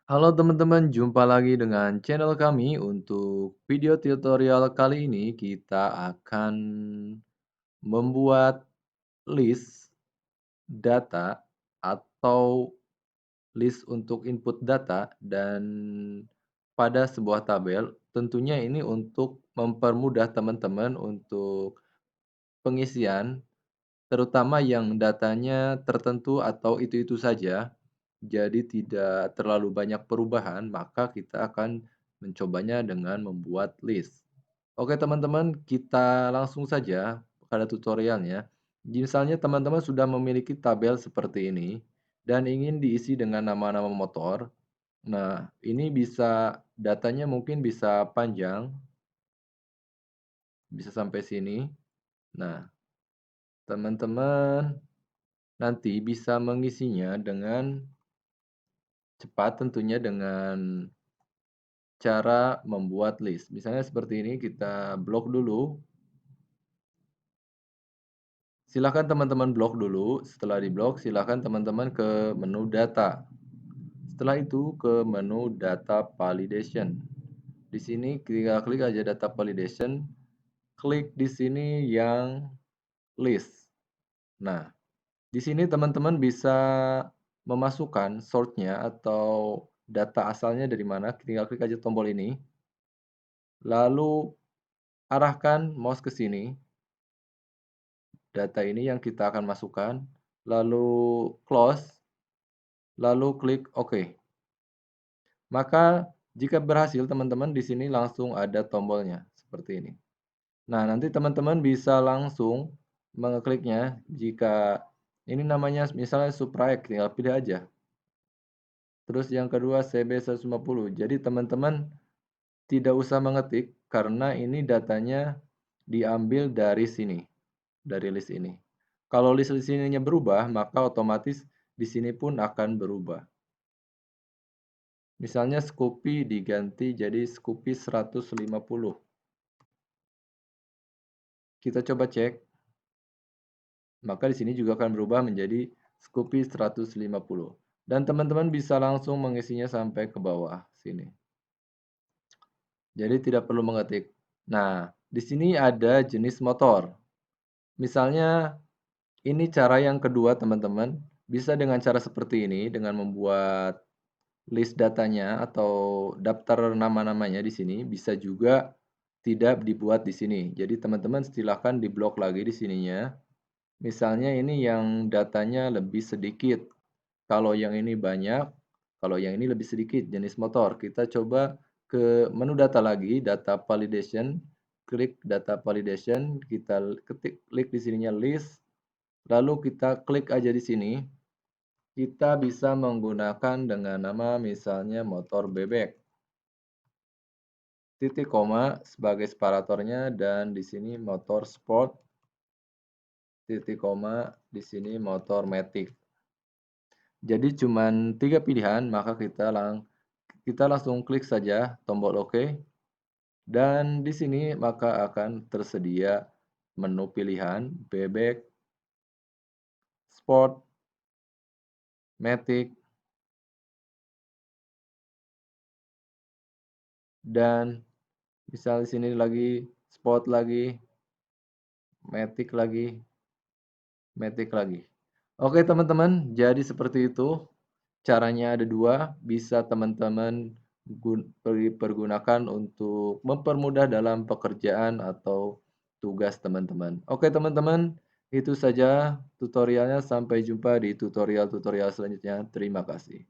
Halo teman-teman, jumpa lagi dengan channel kami. Untuk video tutorial kali ini kita akan membuat list data atau list untuk input data dan pada sebuah tabel. Tentunya ini untuk mempermudah teman-teman untuk pengisian, terutama yang datanya tertentu atau itu-itu saja. Jadi tidak terlalu banyak perubahan, maka kita akan mencobanya dengan membuat list. Oke teman-teman, kita langsung saja pada tutorialnya. Misalnya teman-teman sudah memiliki tabel seperti ini dan ingin diisi dengan nama-nama motor. Nah, ini bisa datanya mungkin bisa panjang, bisa sampai sini. Nah, teman-teman nanti bisa mengisinya dengan cepat, tentunya dengan cara membuat list. Misalnya seperti ini, kita blok dulu. Silakan teman-teman blok dulu. Setelah diblok, silakan teman-teman ke menu data. Setelah itu ke menu data validation. Di sini kita klik aja data validation. Klik di sini yang list. Nah, di sini teman-teman bisa memasukkan source-nya atau data asalnya dari mana. Tinggal klik aja tombol ini. Lalu arahkan mouse ke sini. Data ini yang kita akan masukkan. Lalu close. Lalu klik OK. Maka jika berhasil teman-teman di sini langsung ada tombolnya seperti ini. Nah, nanti teman-teman bisa langsung mengekliknya jika ini namanya misalnya Supraek, tinggal pilih aja. Terus yang kedua CB150. Jadi teman-teman tidak usah mengetik karena ini datanya diambil dari sini, dari list ini. Kalau list ininya berubah, maka otomatis di sini pun akan berubah. Misalnya Scoopy diganti jadi Scoopy 150. Kita coba cek. Maka di sini juga akan berubah menjadi Scoopy 150. Dan teman-teman bisa langsung mengisinya sampai ke bawah sini. Jadi tidak perlu mengetik. Nah, di sini ada jenis motor. Misalnya ini cara yang kedua teman-teman. Bisa dengan cara seperti ini dengan membuat list datanya atau daftar nama-namanya di sini. Bisa juga tidak dibuat di sini. Jadi teman-teman silahkan diblok lagi di sininya. Misalnya ini yang datanya lebih sedikit. Kalau yang ini banyak, kalau yang ini lebih sedikit jenis motor. Kita coba ke menu data lagi, data validation. Klik data validation, kita klik di sininya list. Lalu kita klik aja di sini. Kita bisa menggunakan dengan nama misalnya motor bebek. Titik koma sebagai separatornya dan di sini motor sport. Titik koma di sini motor matic. Jadi cuma 3 pilihan, maka kita langsung klik saja tombol OK. Dan di sini maka akan tersedia menu pilihan bebek, sport, matic, dan misal di sini lagi sport lagi, matic lagi, matic lagi. Oke teman-teman, jadi seperti itu. Caranya ada dua, bisa teman-teman pergunakan untuk mempermudah dalam pekerjaan atau tugas teman-teman. Oke teman-teman, itu saja tutorialnya. Sampai jumpa di tutorial-tutorial selanjutnya. Terima kasih.